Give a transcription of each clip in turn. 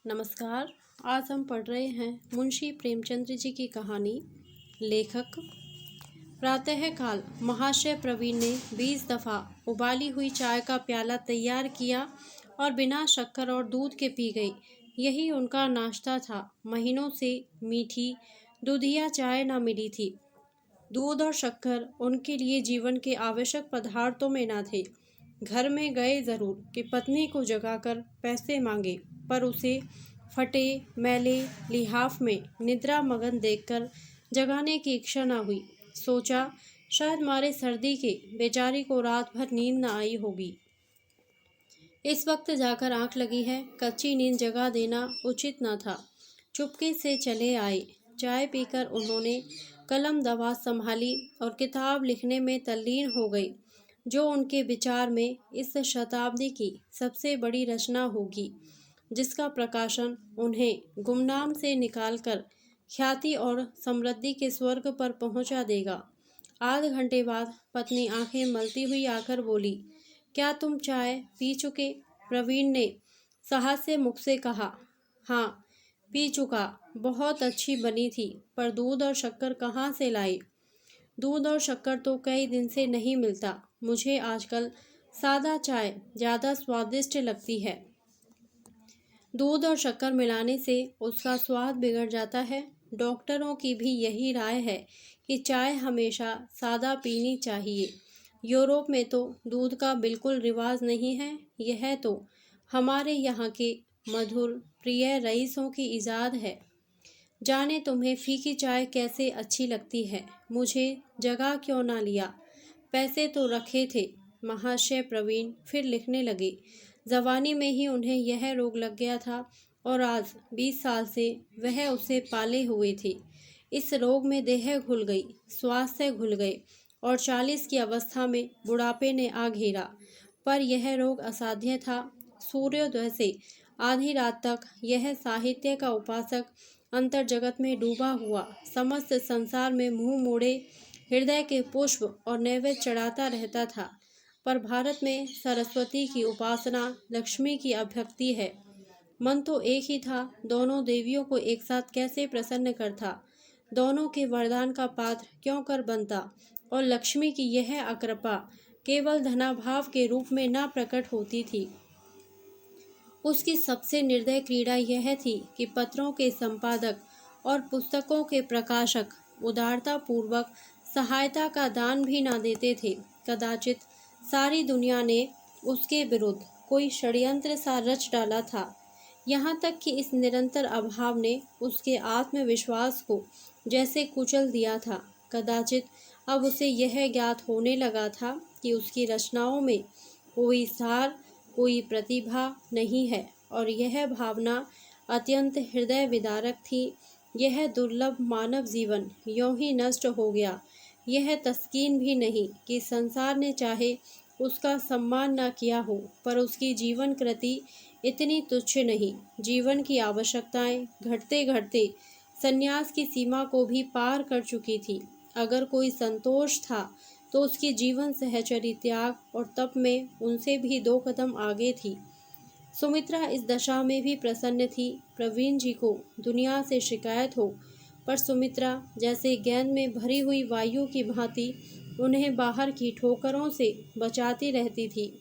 नमस्कार। आज हम पढ़ रहे हैं मुंशी प्रेमचंद्र जी की कहानी। लेखक। प्रातःकाल महाशय प्रवीण ने 20 दफ़ा उबाली हुई चाय का प्याला तैयार किया और बिना शक्कर और दूध के पी गई। यही उनका नाश्ता था। महीनों से मीठी दूधिया चाय न मिली थी। दूध और शक्कर उनके लिए जीवन के आवश्यक पदार्थों में न थे। घर में गए ज़रूर कि पत्नी को जगाकर पैसे मांगे, पर उसे फटे मैले लिहाफ में निद्रा मगन देखकर जगाने की इच्छा न हुई। सोचा शायद मारे सर्दी के बेचारी को रात भर नींद न आई होगी। इस वक्त जाकर आंख लगी है, कच्ची नींद जगा देना उचित न था। चुपके से चले आए। चाय पीकर उन्होंने कलम दवात संभाली और किताब लिखने में तल्लीन हो गई, जो उनके विचार में इस शताब्दी की सबसे बड़ी रचना होगी, जिसका प्रकाशन उन्हें गुमनाम से निकालकर ख्याति और समृद्धि के स्वर्ग पर पहुंचा देगा। आध घंटे बाद पत्नी आंखें मलती हुई आकर बोली, क्या तुम चाय पी चुके? प्रवीण ने साहस्य मुख से कहा, हाँ पी चुका। बहुत अच्छी बनी थी, पर दूध और शक्कर कहाँ से लाई? दूध और शक्कर तो कई दिन से नहीं मिलता। मुझे आजकल सादा चाय ज़्यादा स्वादिष्ट लगती है। दूध और शक्कर मिलाने से उसका स्वाद बिगड़ जाता है। डॉक्टरों की भी यही राय है कि चाय हमेशा सादा पीनी चाहिए। यूरोप में तो दूध का बिल्कुल रिवाज नहीं है। यह तो हमारे यहाँ के मधुर प्रिय रईसों की इजाद है। जाने तुम्हें फीकी चाय कैसे अच्छी लगती है। मुझे जगा क्यों ना लिया? पैसे तो रखे थे। महाशय प्रवीण फिर लिखने लगे। जवानी में ही उन्हें यह रोग लग गया था और आज 20 साल से वह उसे पाले हुए थे। इस रोग में देह घुल गई, स्वास्थ्य घुल गए और 40 की अवस्था में बुढ़ापे ने आ घेरा। पर यह रोग असाध्य था। सूर्योदय से आधी रात तक यह साहित्य का उपासक अंतर जगत में डूबा हुआ समस्त संसार में मुंह मोड़े हृदय के पुष्प और नैवेद्य चढ़ाता रहता था। पर भारत में सरस्वती की उपासना लक्ष्मी की अभक्ति है। मन तो एक ही था, दोनों देवियों को एक साथ कैसे प्रसन्न करता, दोनों के वरदान का पात्र क्यों कर बनता। और लक्ष्मी की यह अकृपा केवल धनाभाव के रूप में न प्रकट होती थी। उसकी सबसे निर्दय क्रीड़ा यह थी कि पत्रों के संपादक और पुस्तकों के प्रकाशक उदारता पूर्वक सहायता का दान भी न देते थे। कदाचित सारी दुनिया ने उसके विरुद्ध कोई षड्यंत्र सा रच डाला था। यहाँ तक कि इस निरंतर अभाव ने उसके आत्मविश्वास को जैसे कुचल दिया था। कदाचित अब उसे यह ज्ञात होने लगा था कि उसकी रचनाओं में कोई सार, कोई प्रतिभा नहीं है, और यह भावना अत्यंत हृदय विदारक थी। यह दुर्लभ मानव जीवन यों ही नष्ट हो गया। यह तस्कीन भी नहीं कि संसार ने चाहे उसका सम्मान न किया हो, पर उसकी जीवन कृति इतनी तुच्छ नहीं। जीवन की आवश्यकताएं घटते घटते संन्यास की सीमा को भी पार कर चुकी थी। अगर कोई संतोष था तो उसकी जीवन सहचरी त्याग और तप में उनसे भी 2 कदम आगे थी। सुमित्रा इस दशा में भी प्रसन्न थी। प्रवीण जी को दुनिया से शिकायत हो, पर सुमित्रा जैसे गेंद में भरी हुई वायु की भांति उन्हें बाहर की ठोकरों से बचाती रहती थी।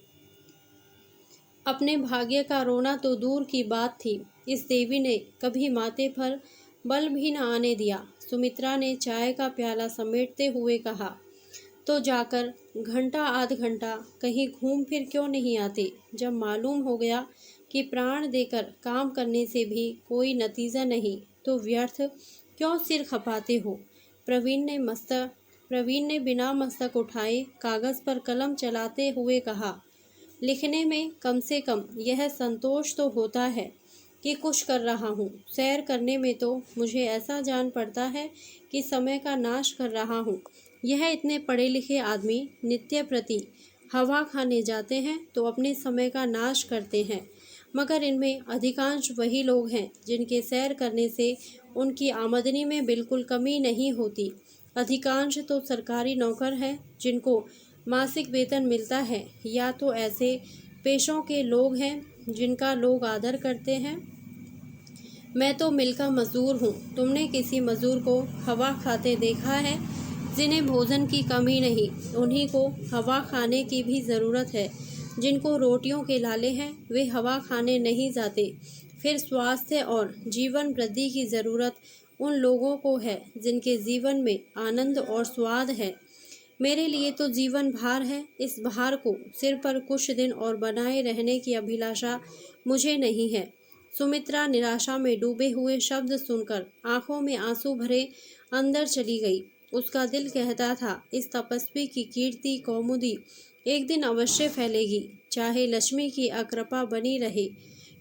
अपने भाग्य का रोना तो दूर की बात थी, इस देवी ने कभी माथे पर बल भी न आने दिया। सुमित्रा ने चाय का प्याला समेटते हुए कहा, तो जाकर घंटा आध घंटा कहीं घूम फिर क्यों नहीं आते? जब मालूम हो गया कि प्राण देकर काम करने से भी कोई नतीजा नहीं, तो व्यर्थ क्यों सिर खपाते हो? प्रवीण ने बिना मस्तक उठाए कागज पर कलम चलाते हुए कहा, लिखने में कम से कम यह संतोष तो होता है कि कुछ कर रहा हूँ। सैर करने में तो मुझे ऐसा जान पड़ता है कि समय का नाश कर रहा हूँ। यह इतने पढ़े लिखे आदमी नित्य प्रति हवा खाने जाते हैं तो अपने समय का नाश करते हैं, मगर इनमें अधिकांश वही लोग हैं जिनके सैर करने से उनकी आमदनी में बिल्कुल कमी नहीं होती। अधिकांश तो सरकारी नौकर हैं जिनको मासिक वेतन मिलता है, या तो ऐसे पेशों के लोग हैं जिनका लोग आदर करते हैं। मैं तो मिल का मजदूर हूँ। तुमने किसी मजदूर को हवा खाते देखा है? जिन्हें भोजन की कमी नहीं, उन्हीं को हवा खाने की भी ज़रूरत है। जिनको रोटियों के लाले हैं, वे हवा खाने नहीं जाते। फिर स्वास्थ्य और जीवन वृद्धि की ज़रूरत उन लोगों को है जिनके जीवन में आनंद और स्वाद है। मेरे लिए तो जीवन भार है। इस भार को सिर पर कुछ दिन और बनाए रहने की अभिलाषा मुझे नहीं है। सुमित्रा निराशा में डूबे हुए शब्द सुनकर आंखों में आंसू भरे अंदर चली गई। उसका दिल कहता था, इस तपस्वी की कीर्ति कौमुदी एक दिन अवश्य फैलेगी, चाहे लक्ष्मी की अकृपा बनी रहे।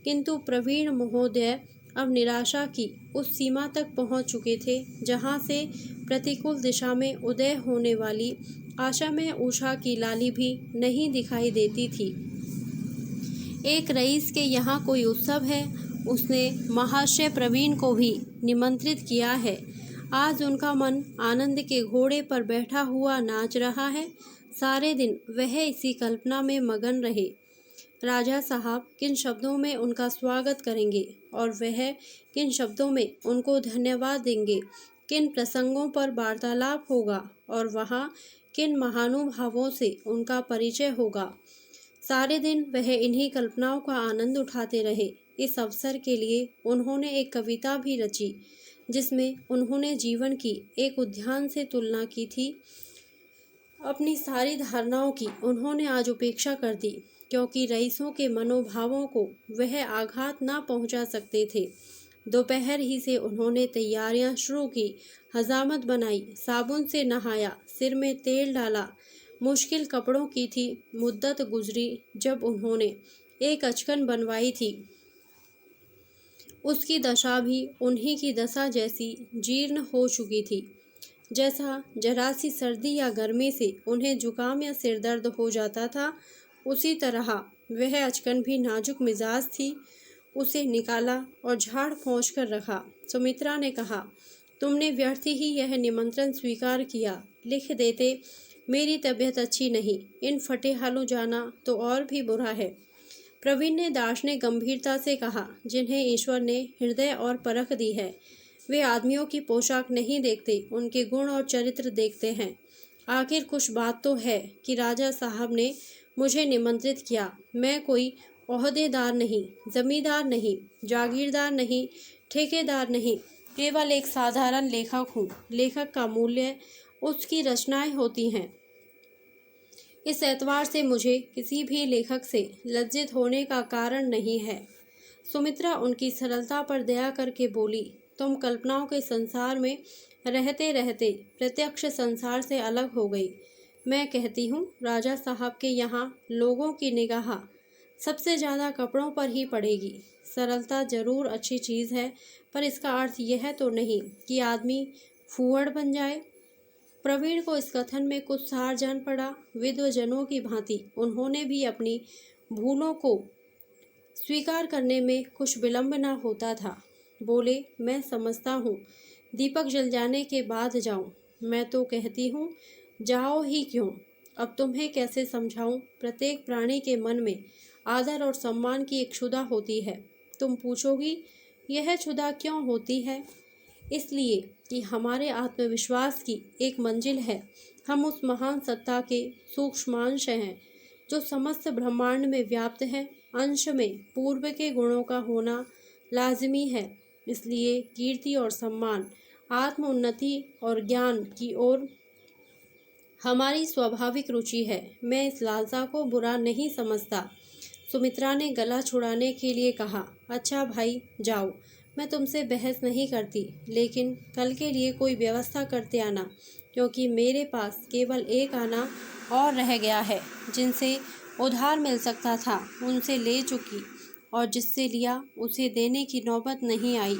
किंतु प्रवीण महोदय अब निराशा की उस सीमा तक पहुंच चुके थे जहां से प्रतिकूल दिशा में उदय होने वाली आशा में उषा की लाली भी नहीं दिखाई देती थी। एक रईस के यहाँ कोई उत्सव है। उसने महाशय प्रवीण को भी निमंत्रित किया है। आज उनका मन आनंद के घोड़े पर बैठा हुआ नाच रहा है। सारे दिन वह इसी कल्पना में मगन रहे। राजा साहब किन शब्दों में उनका स्वागत करेंगे और वह किन शब्दों में उनको धन्यवाद देंगे, किन प्रसंगों पर वार्तालाप होगा और वहाँ किन महानुभावों से उनका परिचय होगा। सारे दिन वह इन्हीं कल्पनाओं का आनंद उठाते रहे। इस अवसर के लिए उन्होंने एक कविता भी रची जिसमें उन्होंने जीवन की एक उद्यान से तुलना की थी। अपनी सारी धारणाओं की उन्होंने आज उपेक्षा कर दी, क्योंकि रईसों के मनोभावों को वह आघात ना पहुंचा सकते थे। दोपहर ही से उन्होंने तैयारियां शुरू की, हजामत बनाई, साबुन से नहाया, सिर में तेल डाला, मुश्किल कपड़ों की थी मुद्दत गुजरी जब उन्होंने एक अचकन बनवाई थी। उसकी दशा भी उन्हीं की दशा जैसी जीर्ण हो चुकी थी। जैसा जरा सी सर्दी या गर्मी से उन्हें जुकाम या सिर दर्द हो जाता था, उसी तरह वह अचकन भी नाजुक मिजाज थी। उसे निकाला और झाड़ पोंछ कर रखा। सुमित्रा ने कहा, तुमने व्यर्थ ही यह निमंत्रण स्वीकार किया। लिख देते, मेरी तबीयत अच्छी नहीं, इन फटे हालों जाना तो और भी बुरा है। प्रवीण ने दार्शनिक गंभीरता से कहा, जिन्हें ईश्वर ने हृदय और परख दी है, वे आदमियों की पोशाक नहीं देखते, उनके गुण और चरित्र देखते हैं। आखिर कुछ बात तो है कि राजा साहब ने मुझे निमंत्रित किया। मैं कोई ओहदेदार नहीं, जमींदार नहीं, जागीरदार नहीं, ठेकेदार नहीं, केवल एक साधारण लेखक हूँ। लेखक का मूल्य उसकी रचनाएं होती हैं। इस एतबार से मुझे किसी भी लेखक से लज्जित होने का कारण नहीं है। सुमित्रा उनकी सरलता पर दया करके बोली, तुम कल्पनाओं के संसार में रहते रहते प्रत्यक्ष संसार से अलग हो गई। मैं कहती हूँ, राजा साहब के यहाँ लोगों की निगाह सबसे ज़्यादा कपड़ों पर ही पड़ेगी। सरलता जरूर अच्छी चीज़ है, पर इसका अर्थ यह तो नहीं कि आदमी फूहड़ बन जाए। प्रवीण को इस कथन में कुछ सार जान पड़ा। विद्वजनों की भांति उन्होंने भी अपनी भूलों को स्वीकार करने में कुछ विलंब न होता था। बोले, मैं समझता हूँ, दीपक जल जाने के बाद जाऊँ। मैं तो कहती हूँ, जाओ ही क्यों। अब तुम्हें कैसे समझाऊँ। प्रत्येक प्राणी के मन में आदर और सम्मान की एक क्षुधा होती है। तुम पूछोगी, यह क्षुधा क्यों होती है? इसलिए कि हमारे आत्मविश्वास की एक मंजिल है। हम उस महान सत्ता के सूक्ष्मांश हैं जो समस्त ब्रह्मांड में व्याप्त है। अंश में पूर्व के गुणों का होना लाजिमी है। इसलिए कीर्ति और सम्मान, आत्म उन्नति और ज्ञान की ओर हमारी स्वाभाविक रुचि है। मैं इस लालसा को बुरा नहीं समझता। सुमित्रा ने गला छुड़ाने के लिए कहा, अच्छा भाई, जाओ, मैं तुमसे बहस नहीं करती, लेकिन कल के लिए कोई व्यवस्था करते आना, क्योंकि मेरे पास केवल एक आना और रह गया है। जिनसे उधार मिल सकता था उनसे ले चुकी, और जिससे लिया उसे देने की नौबत नहीं आई।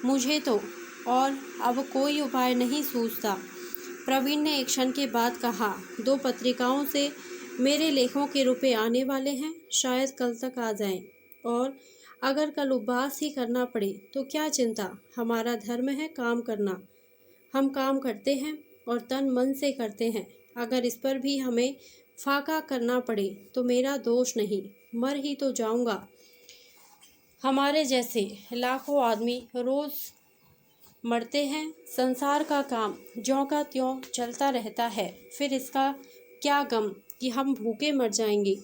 मुझे तो और अब कोई उपाय नहीं सूझता। प्रवीण ने एक क्षण के बाद कहा, 2 पत्रिकाओं से मेरे लेखों के रुपए आने वाले हैं, शायद कल तक आ जाएं। और अगर कल उपवास ही करना पड़े तो क्या चिंता, हमारा धर्म है काम करना। हम काम करते हैं और तन मन से करते हैं। अगर इस पर भी हमें फाका करना पड़े तो मेरा दोष नहीं, मर ही तो जाऊंगा। हमारे जैसे लाखों आदमी रोज़ मरते हैं। संसार का काम ज्यों का त्यों चलता रहता है, फिर इसका क्या गम कि हम भूखे मर जाएंगे।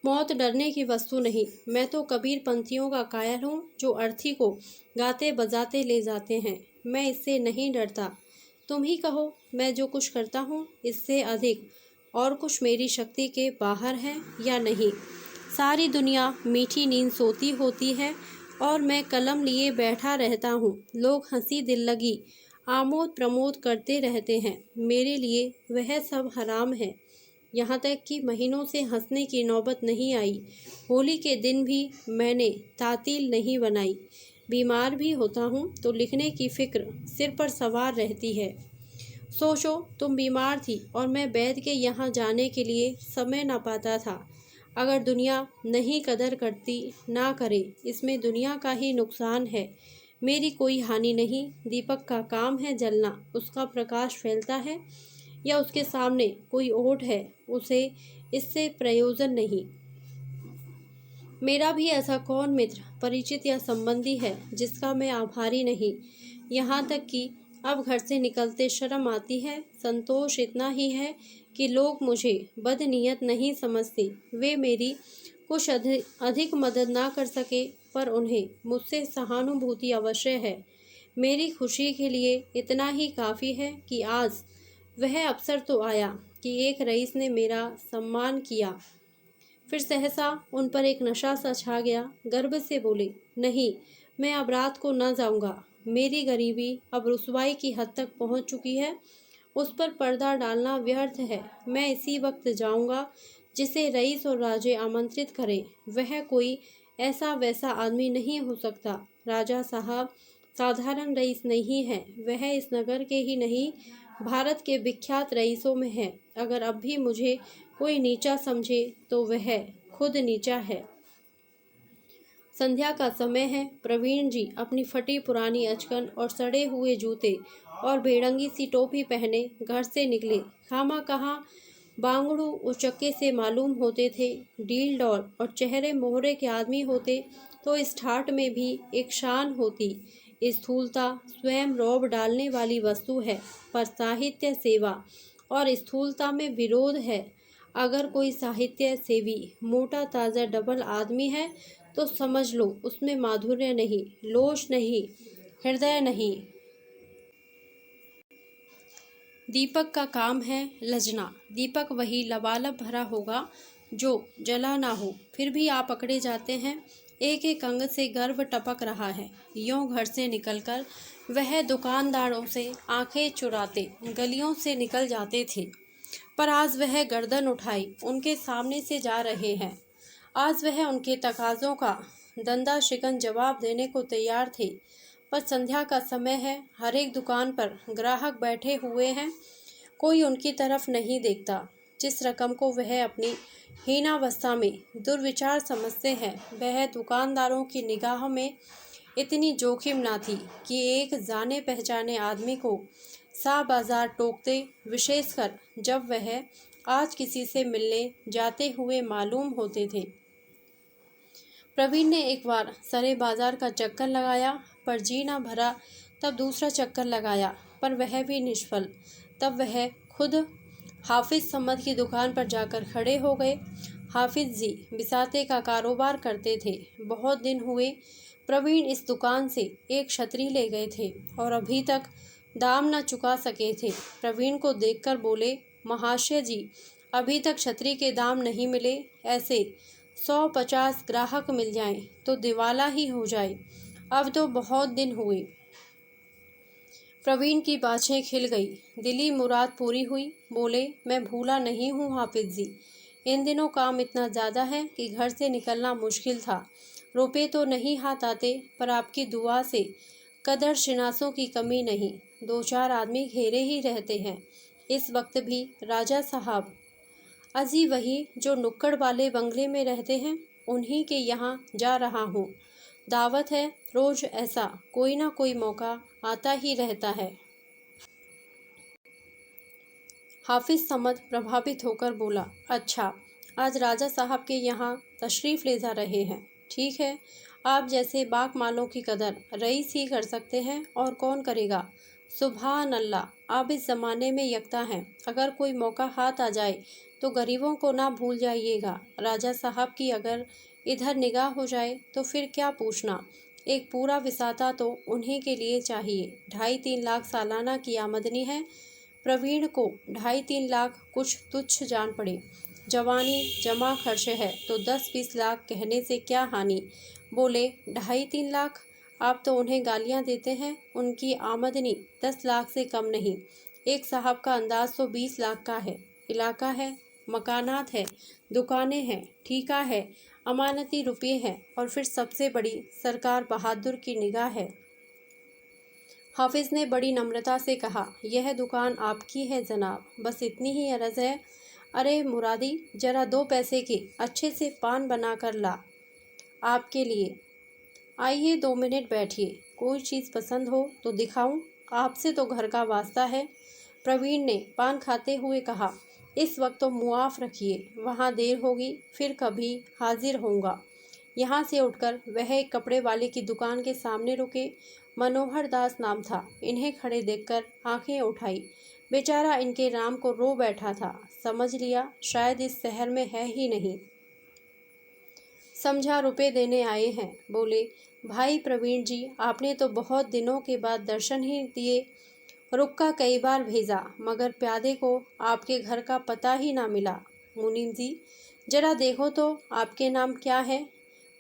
मौत डरने की वस्तु नहीं। मैं तो कबीर पंथियों का कायल हूँ, जो अर्थी को गाते बजाते ले जाते हैं। मैं इससे नहीं डरता। तुम ही कहो, मैं जो कुछ करता हूँ इससे अधिक और कुछ मेरी शक्ति के बाहर है या नहीं। सारी दुनिया मीठी नींद सोती होती है और मैं कलम लिए बैठा रहता हूँ। लोग हंसी दिल लगी आमोद प्रमोद करते रहते हैं। मेरे लिए वह सब हराम है। यहाँ तक कि महीनों से हंसने की नौबत नहीं आई। होली के दिन भी मैंने तातील नहीं बनाई। बीमार भी होता हूँ तो लिखने की फिक्र सिर पर सवार रहती है। सोचो, तुम बीमार थी और मैं वैद्य के यहाँ जाने के लिए समय न पाता था। अगर दुनिया नहीं कदर करती, ना करे, इसमें दुनिया का ही नुकसान है, मेरी कोई हानि नहीं। दीपक का काम है जलना, उसका प्रकाश फैलता है या उसके सामने कोई ओट है, उसे इससे प्रयोजन नहीं। मेरा भी ऐसा कौन मित्र, परिचित या संबंधी है जिसका मैं आभारी नहीं। यहाँ तक कि अब घर से निकलते शर्म आती है। संतोष इतना ही है कि लोग मुझे बदनीयत नहीं समझते। वे मेरी कुछ अधिक मदद ना कर सके, पर उन्हें मुझसे सहानुभूति अवश्य है। मेरी खुशी के लिए इतना ही काफ़ी है कि आज वह अवसर तो आया कि एक रईस ने मेरा सम्मान किया। फिर सहसा उन पर एक नशा सा छा गया। गर्व से बोले, नहीं, मैं अब रात को न जाऊंगा। मेरी गरीबी अब रुसवाई की हद तक पहुंच चुकी है। उस पर पर्दा डालना व्यर्थ है। मैं इसी वक्त जाऊंगा जिसे रईस और राजे आमंत्रित करें। वह कोई ऐसा वैसा आदमी नहीं हो सकता। राजा साहब साधारण रईस नहीं है। वह इस नगर के ही नहीं, भारत के विख्यात रईसों में है। अगर अब भी मुझे कोई नीचा समझे तो वह खुद नीचा है। संध्या का समय है। प्रवीण जी अपनी फटी पुरानी अचकन और सड़े हुए जूते और बेढंगी सी टोपी पहने घर से निकले। खामा कहाँ बांगड़ू उचक्के से मालूम होते थे। डील डॉल और चेहरे मोहरे के आदमी होते तो इस ठाट में भी एक शान होती। स्थूलता स्वयं रौब डालने वाली वस्तु है, पर साहित्य सेवा और स्थूलता में विरोध है। अगर कोई साहित्य सेवी मोटा ताज़ा डबल आदमी है तो समझ लो उसमें माधुर्य नहीं, लोच नहीं, हृदय नहीं। दीपक का काम है लजना। दीपक वही लबालब भरा होगा जो जला ना हो। फिर भी आप पकड़े जाते हैं। एक एक अंग से गर्व टपक रहा है। यों घर से निकलकर वह दुकानदारों से आंखें चुराते गलियों से निकल जाते थे, पर आज वह गर्दन उठाई उनके सामने से जा रहे हैं। आज वह उनके तकाज़ों का दंदा शिकन जवाब देने को तैयार थे। पर संध्या का समय है। हर एक दुकान पर ग्राहक बैठे हुए हैं। कोई उनकी तरफ नहीं देखता। जिस रकम को वह अपनी हीनावस्था में दुर्विचार समझते हैं, वह दुकानदारों की निगाह में इतनी जोखिम ना थी कि एक जाने पहचाने आदमी को सा बाजार टोकते, विशेषकर जब वह आज किसी से मिलने जाते हुए मालूम होते थे। प्रवीण ने एक बार सरे बाजार का चक्कर लगाया, पर जी ना भरा। तब दूसरा चक्कर लगाया, पर वह भी निष्फल। तब वह खुद हाफिज समद की दुकान पर जाकर खड़े हो गए। हाफिज जी बिसाते का कारोबार करते थे। बहुत दिन हुए प्रवीण इस दुकान से एक छतरी ले गए थे और अभी तक दाम न चुका सके थे। प्रवीण को देखकर बोले, महाशय जी, अभी तक छतरी के दाम नहीं मिले। ऐसे 150 ग्राहक मिल जाएं तो दिवाला ही हो जाए। अब तो बहुत दिन हुए। प्रवीण की बाछें खिल गई। दिली मुराद पूरी हुई। बोले, मैं भूला नहीं हूँ हाफिज जी। इन दिनों काम इतना ज़्यादा है कि घर से निकलना मुश्किल था। रुपए तो नहीं हाथ आते, पर आपकी दुआ से कदर शिनासों की कमी नहीं। 2-4 आदमी घेरे ही रहते हैं। इस वक्त भी राजा साहब अजी वही जो नुक्कड़ वाले बंगले में रहते हैं, उन्हीं के यहाँ जा रहा हूँ। दावत है। रोज ऐसा कोई ना कोई मौका आता ही रहता है। हाफिज समद प्रभावित होकर बोला, अच्छा, आज राजा साहब के यहाँ तशरीफ़ ले जा रहे हैं। ठीक है, आप जैसे बाग मालों की कदर रईस ही कर सकते हैं और कौन करेगा। सुभान अल्लाह, आप इस ज़माने में यकता हैं। अगर कोई मौका हाथ आ जाए तो गरीबों को ना भूल जाइएगा। राजा साहब की अगर इधर निगाह हो जाए तो फिर क्या पूछना। एक पूरा विसाता तो उन्हीं के लिए चाहिए। 2.5-3 लाख सालाना की आमदनी है। प्रवीण को 2.5-3 लाख कुछ तुच्छ जान पड़े। जवानी जमा खर्च है तो 10-20 लाख कहने से क्या हानि। बोले 2.5-3 लाख, आप तो उन्हें गालियां देते हैं। उनकी आमदनी 10 लाख से कम नहीं। एक साहब का अंदाज तो 20 लाख का है। इलाका है, मकानात है, दुकानें हैं, ठीका है, अमानती रुपये हैं और फिर सबसे बड़ी सरकार बहादुर की निगाह है। हाफिज ने बड़ी नम्रता से कहा, यह दुकान आपकी है जनाब, बस इतनी ही अर्ज़ है। अरे मुरादी, जरा 2 पैसे के अच्छे से पान बना कर ला, आपके लिए। आइए 2 मिनट बैठिए, कोई चीज़ पसंद हो तो दिखाऊं, आपसे तो घर का वास्ता है। प्रवीण ने पान खाते हुए कहा, इस वक्त तो मुआफ़ रखिए, वहाँ देर होगी, फिर कभी हाजिर होऊंगा। यहाँ से उठकर वह एक कपड़े वाले की दुकान के सामने रुके। मनोहर दास नाम था। इन्हें खड़े देखकर आंखें उठाई। बेचारा इनके राम को रो बैठा था। समझ लिया शायद इस शहर में है ही नहीं। समझा रुपए देने आए हैं। बोले, भाई प्रवीण जी, आपने तो बहुत दिनों के बाद दर्शन ही दिए। रुक्का कई बार भेजा मगर प्यादे को आपके घर का पता ही ना मिला। मुनीम जी, जरा देखो तो आपके नाम क्या है।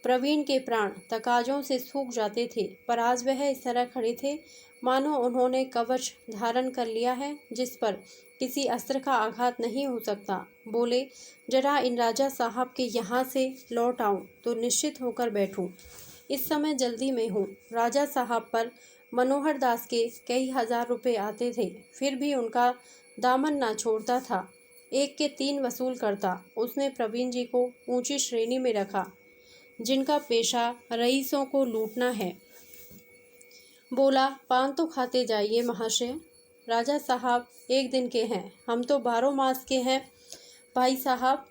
प्रवीण के प्राण तकाजों से सूख जाते थे, पर आज वह इस तरह खड़े थे मानो उन्होंने कवच धारण कर लिया है जिस पर किसी अस्त्र का आघात नहीं हो सकता। बोले, जरा इन राजा साहब के यहाँ से लौट आऊं तो निश्चित होकर बैठूं। इस समय जल्दी में हूँ। राजा साहब पर मनोहर दास के कई हजार रुपए आते थे, फिर भी उनका दामन ना छोड़ता था। 1 के 3 वसूल करता। उसने प्रवीण जी को ऊंची श्रेणी में रखा, जिनका पेशा रईसों को लूटना है। बोला, पान तो खाते जाइए महाशय। राजा साहब 1 दिन के हैं, हम तो 12 मास के हैं। भाई साहब,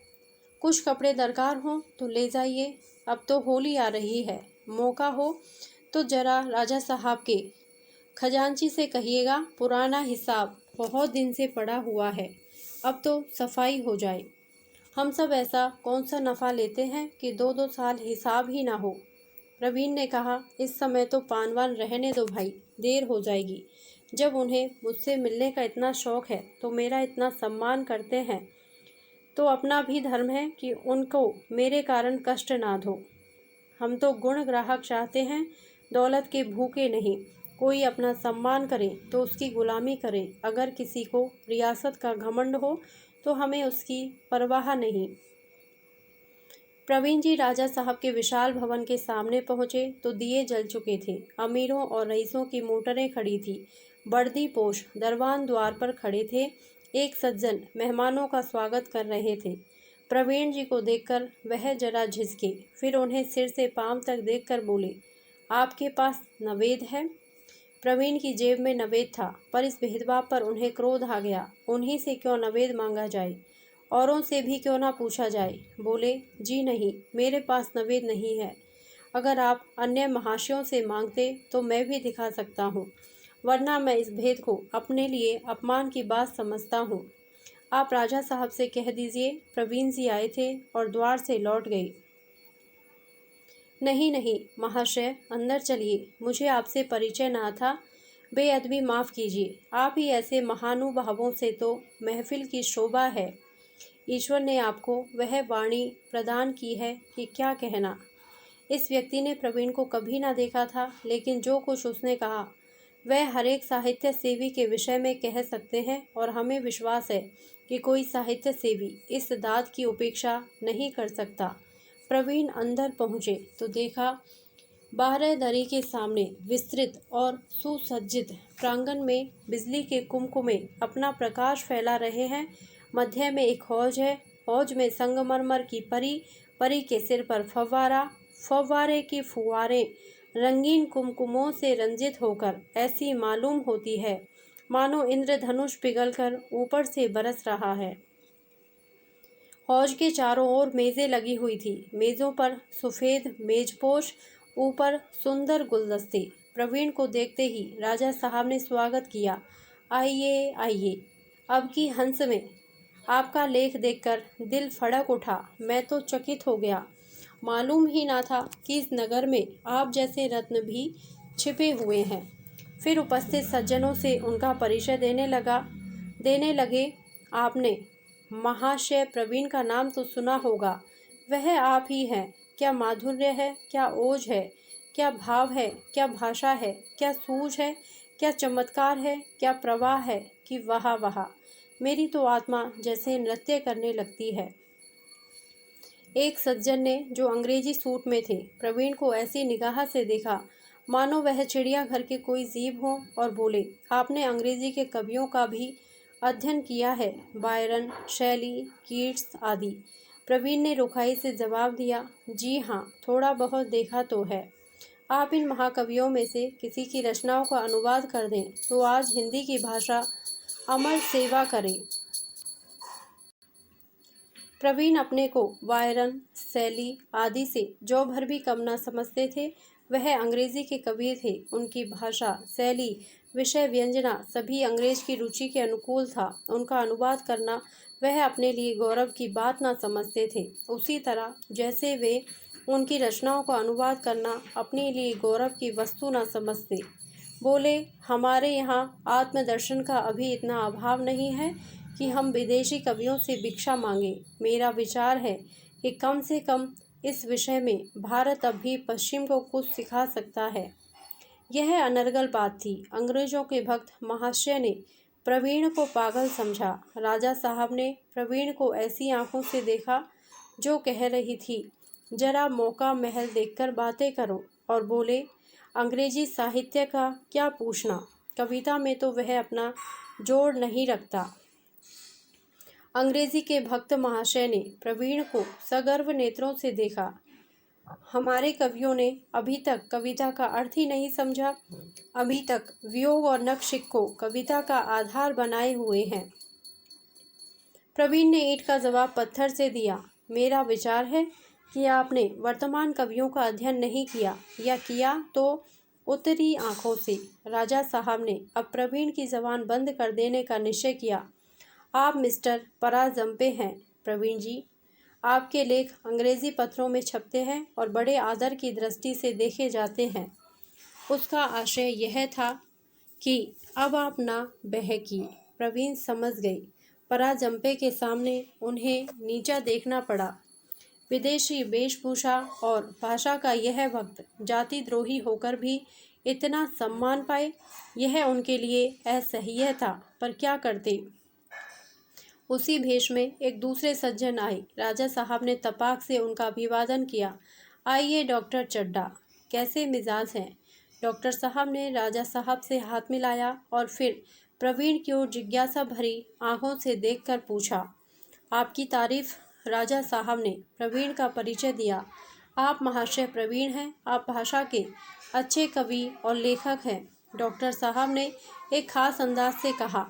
कुछ कपड़े दरकार हो तो ले जाइए, अब तो होली आ रही है। मौका हो तो जरा राजा साहब के खजांची से कहिएगा, पुराना हिसाब बहुत दिन से पड़ा हुआ है, अब तो सफाई हो जाए। हम सब ऐसा कौन सा नफ़ा लेते हैं कि 2-2 साल हिसाब ही ना हो। प्रवीण ने कहा, इस समय तो पानवान रहने दो भाई, देर हो जाएगी। जब उन्हें मुझसे मिलने का इतना शौक़ है तो मेरा इतना सम्मान करते हैं तो अपना भी धर्म है कि उनको मेरे कारण कष्ट ना दो। हम तो गुण ग्राहक चाहते हैं, दौलत के भूखे नहीं। कोई अपना सम्मान करे तो उसकी गुलामी करे। अगर किसी को रियासत का घमंड हो तो हमें उसकी परवाह नहीं। प्रवीण जी राजा साहब के विशाल भवन के सामने पहुंचे तो दिए जल चुके थे। अमीरों और रईसों की मोटरें खड़ी थी। वर्दी पोश दरवान द्वार पर खड़े थे। एक सज्जन मेहमानों का स्वागत कर रहे थे। प्रवीण जी को देखकर वह जरा झिझके, फिर उन्हें सिर से पांव तक देखकर बोले, आपके पास नवेद है। प्रवीण की जेब में नवेद था, पर इस भेदभाव पर उन्हें क्रोध आ गया। उन्हीं से क्यों नवेद मांगा जाए, औरों से भी क्यों ना पूछा जाए। बोले, जी नहीं, मेरे पास नवेद नहीं है। अगर आप अन्य महाशयों से मांगते तो मैं भी दिखा सकता हूँ, वरना मैं इस भेद को अपने लिए अपमान की बात समझता हूँ। आप राजा साहब से कह दीजिए प्रवीण जी आए थे और द्वार से लौट गए। नहीं नहीं महाशय, अंदर चलिए, मुझे आपसे परिचय ना था। बेअदबी माफ़ कीजिए। आप ही ऐसे महानुभावों से तो महफिल की शोभा है। ईश्वर ने आपको वह वाणी प्रदान की है कि क्या कहना। इस व्यक्ति ने प्रवीण को कभी ना देखा था, लेकिन जो कुछ उसने कहा वह हर एक साहित्य सेवी के विषय में कह सकते हैं और हमें विश्वास है कि कोई साहित्य सेवी इस दाद की उपेक्षा नहीं कर सकता। प्रवीण अंदर पहुँचे तो देखा बारहदरी के सामने विस्तृत और सुसज्जित प्रांगण में बिजली के कुमकुमे अपना प्रकाश फैला रहे हैं। मध्य में एक हौज है। हौज में संगमरमर की परी, परी के सिर पर फव्वारा, फव्वारे की फुआरें रंगीन कुमकुमों से रंजित होकर ऐसी मालूम होती है मानो इंद्रधनुष पिघलकर ऊपर से बरस रहा है। हौज के चारों ओर मेज़ें लगी हुई थी। मेज़ों पर सफ़ेद मेजपोश, ऊपर सुंदर गुलदस्ते। प्रवीण को देखते ही राजा साहब ने स्वागत किया। आइए आइए, अब की हंस में आपका लेख देखकर दिल फड़क उठा। मैं तो चकित हो गया। मालूम ही ना था कि इस नगर में आप जैसे रत्न भी छिपे हुए हैं। फिर उपस्थित सज्जनों से उनका परिचय देने लगे। आपने महाशय प्रवीण का नाम तो सुना होगा। वह आप ही हैं। क्या माधुर्य है, क्या ओज है, क्या भाव है, क्या भाषा है, क्या सूझ है, क्या चमत्कार है, क्या प्रवाह है कि वाह वाह, मेरी तो आत्मा जैसे नृत्य करने लगती है। एक सज्जन ने, जो अंग्रेजी सूट में थे, प्रवीण को ऐसी निगाह से देखा मानो वह चिड़ियाघर के कोई जीव हो, और बोले, आपने अंग्रेजी के कवियों का भी अध्ययन किया है, बायरन, शैली, कीट्स आदि। प्रवीण ने रुखाई से जवाब दिया, जी हाँ, थोड़ा बहुत देखा तो है। आप इन महाकवियों में से किसी की रचनाओं का अनुवाद कर दें तो आज हिंदी की भाषा अमर सेवा करे। प्रवीण अपने को बायरन, शैली आदि से जो भर भी कम न समझते थे। वह अंग्रेजी के कवि थे। उनकी भाषा, शैली, विषय, व्यंजना सभी अंग्रेज की रुचि के अनुकूल था। उनका अनुवाद करना वह अपने लिए गौरव की बात न समझते थे, उसी तरह जैसे वे उनकी रचनाओं का अनुवाद करना अपने लिए गौरव की वस्तु न समझते। बोले, हमारे यहाँ आत्मदर्शन का अभी इतना अभाव नहीं है कि हम विदेशी कवियों से भिक्षा मांगे। मेरा विचार है कि कम से कम इस विषय में भारत अब भी पश्चिम को कुछ सिखा सकता है। यह अनर्गल बात थी। अंग्रेजों के भक्त महाशय ने प्रवीण को पागल समझा। राजा साहब ने प्रवीण को ऐसी आंखों से देखा जो कह रही थी, जरा मौका महल देखकर बातें करो, और बोले, अंग्रेजी साहित्य का क्या पूछना, कविता में तो वह अपना जोड़ नहीं रखता। अंग्रेजी के भक्त महाशय ने प्रवीण को सगर्व नेत्रों से देखा। हमारे कवियों ने अभी तक कविता का अर्थ ही नहीं समझा। अभी तक वियोग और नखशिख को कविता का आधार बनाए हुए हैं। प्रवीण ने ईंट का जवाब पत्थर से दिया। मेरा विचार है कि आपने वर्तमान कवियों का अध्ययन नहीं किया, या किया तो उत्तरी आंखों से। राजा साहब ने अब प्रवीण की जबान बंद कर देने का निश्चय किया। आप मिस्टर पराजंपे हैं प्रवीण जी। आपके लेख अंग्रेजी पत्रों में छपते हैं और बड़े आदर की दृष्टि से देखे जाते हैं। उसका आशय यह था कि अब आप ना बहकिए। प्रवीण समझ गई। पराजंपे के सामने उन्हें नीचा देखना पड़ा। विदेशी वेशभूषा और भाषा का यह भक्त जाति द्रोही होकर भी इतना सम्मान पाए, यह उनके लिए असह्य था, पर क्या करते। उसी भेष में एक दूसरे सज्जन आए। राजा साहब ने तपाक से उनका अभिवादन किया। आइए डॉक्टर चड्ढा, कैसे मिजाज हैं। डॉक्टर साहब ने राजा साहब से हाथ मिलाया और फिर प्रवीण की ओर जिज्ञासा भरी आंखों से देखकर पूछा, आपकी तारीफ। राजा साहब ने प्रवीण का परिचय दिया। आप महाशय प्रवीण हैं। आप भाषा के अच्छे कवि और लेखक हैं। डॉक्टर साहब ने एक खास अंदाज से कहा।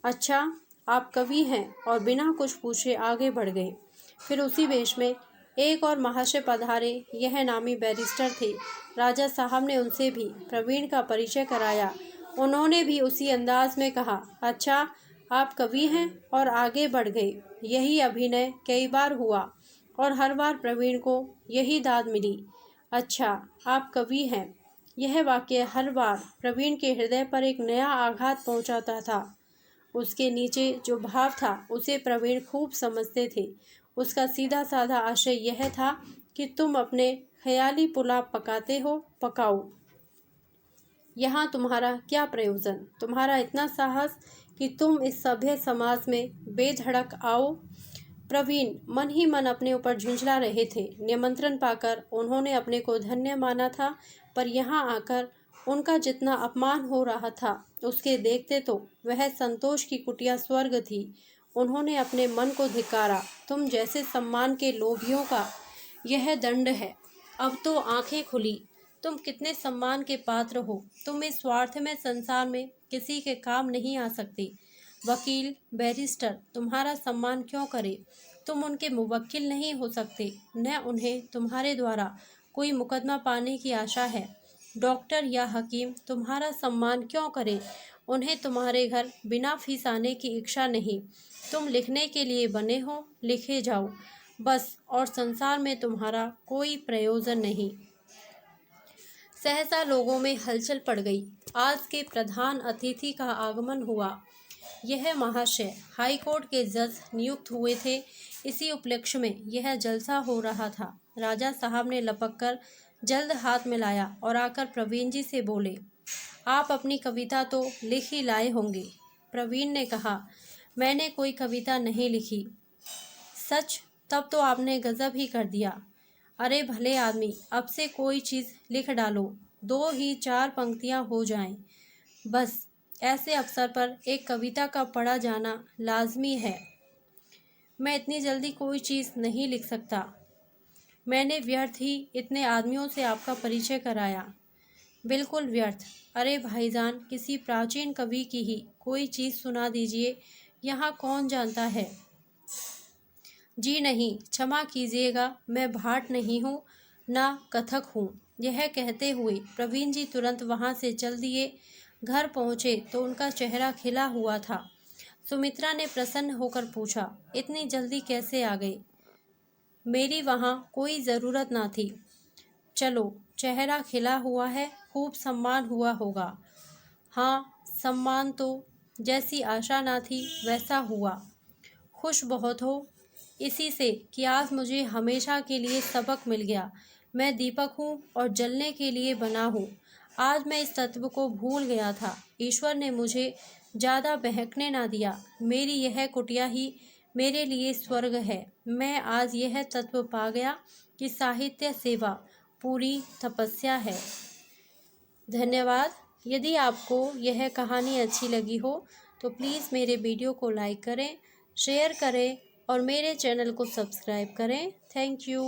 अच्छा, आप कवि हैं, और बिना कुछ पूछे आगे बढ़ गए। फिर उसी वेश में एक और महाशय पधारे। यह नामी बैरिस्टर थे। राजा साहब ने उनसे भी प्रवीण का परिचय कराया। उन्होंने भी उसी अंदाज में कहा, अच्छा, आप कवि हैं, और आगे बढ़ गए। यही अभिनय कई बार हुआ और हर बार प्रवीण को यही दाद मिली। अच्छा, आप कवि हैं। यह वाक्य हर बार प्रवीण के हृदय पर एक नया आघात पहुंचाता था। उसके नीचे जो भाव था उसे प्रवीण खूब समझते थे। उसका सीधा साधा आशय यह था कि तुम अपने ख्याली पुलाव पकाते हो, पकाओ। यहाँ तुम्हारा क्या प्रयोजन, तुम्हारा इतना साहस कि तुम इस सभ्य समाज में बेधड़क आओ। प्रवीण मन ही मन अपने ऊपर झुंझला रहे थे। निमंत्रण पाकर उन्होंने अपने को धन्य माना था, पर यहाँ आकर उनका जितना अपमान हो रहा था, उसके देखते तो वह संतोष की कुटिया स्वर्ग थी। उन्होंने अपने मन को धिक्कारा। तुम जैसे सम्मान के लोभियों का यह दंड है। अब तो आंखें खुली। तुम कितने सम्मान के पात्र हो। तुम इस स्वार्थ में संसार में किसी के काम नहीं आ सकते। वकील, बैरिस्टर तुम्हारा सम्मान क्यों करे। तुम उनके मुवक्किल नहीं हो सकते, न उन्हें तुम्हारे द्वारा कोई मुकदमा पाने की आशा है। डॉक्टर या हकीम तुम्हारा सम्मान क्यों करें? उन्हें तुम्हारे घर बिना फीस आने की इच्छा नहीं। तुम लिखने के लिए बने हो, लिखे जाओ बस, और संसार में तुम्हारा कोई प्रयोजन नहीं। सहसा लोगों में हलचल पड़ गई। आज के प्रधान अतिथि का आगमन हुआ। यह महाशय हाईकोर्ट के जज नियुक्त हुए थे। इसी उपलक्ष्य में यह जलसा हो रहा था। राजा साहब ने लपककर जल्द हाथ मिलाया और आकर प्रवीण जी से बोले, आप अपनी कविता तो लिख ही लाए होंगे। प्रवीण ने कहा, मैंने कोई कविता नहीं लिखी। सच? तब तो आपने गजब ही कर दिया। अरे भले आदमी, अब से कोई चीज़ लिख डालो, 2 ही 4 पंक्तियां हो जाएं। बस ऐसे अवसर पर एक कविता का पढ़ा जाना लाजमी है। मैं इतनी जल्दी कोई चीज़ नहीं लिख सकता। मैंने व्यर्थ ही इतने आदमियों से आपका परिचय कराया। बिल्कुल व्यर्थ। अरे भाईजान, किसी प्राचीन कवि की ही कोई चीज़ सुना दीजिए, यहाँ कौन जानता है। जी नहीं, क्षमा कीजिएगा, मैं भाट नहीं हूँ, ना कथक हूँ। यह कहते हुए प्रवीण जी तुरंत वहाँ से चल दिए। घर पहुँचे तो उनका चेहरा खिला हुआ था। सुमित्रा ने प्रसन्न होकर पूछा, इतनी जल्दी कैसे आ गए? मेरी वहाँ कोई ज़रूरत ना थी। चलो, चेहरा खिला हुआ है, खूब सम्मान हुआ होगा। हाँ, सम्मान तो जैसी आशा ना थी वैसा हुआ। खुश बहुत हो इसी से कि आज मुझे हमेशा के लिए सबक मिल गया। मैं दीपक हूँ और जलने के लिए बना हूँ। आज मैं इस तत्व को भूल गया था। ईश्वर ने मुझे ज़्यादा बहकने ना दिया। मेरी यह कुटिया ही मेरे लिए स्वर्ग है। मैं आज यह तत्व पा गया कि साहित्य सेवा पूरी तपस्या है। धन्यवाद। यदि आपको यह कहानी अच्छी लगी हो तो प्लीज़ मेरे वीडियो को लाइक करें, शेयर करें और मेरे चैनल को सब्सक्राइब करें। Thank you.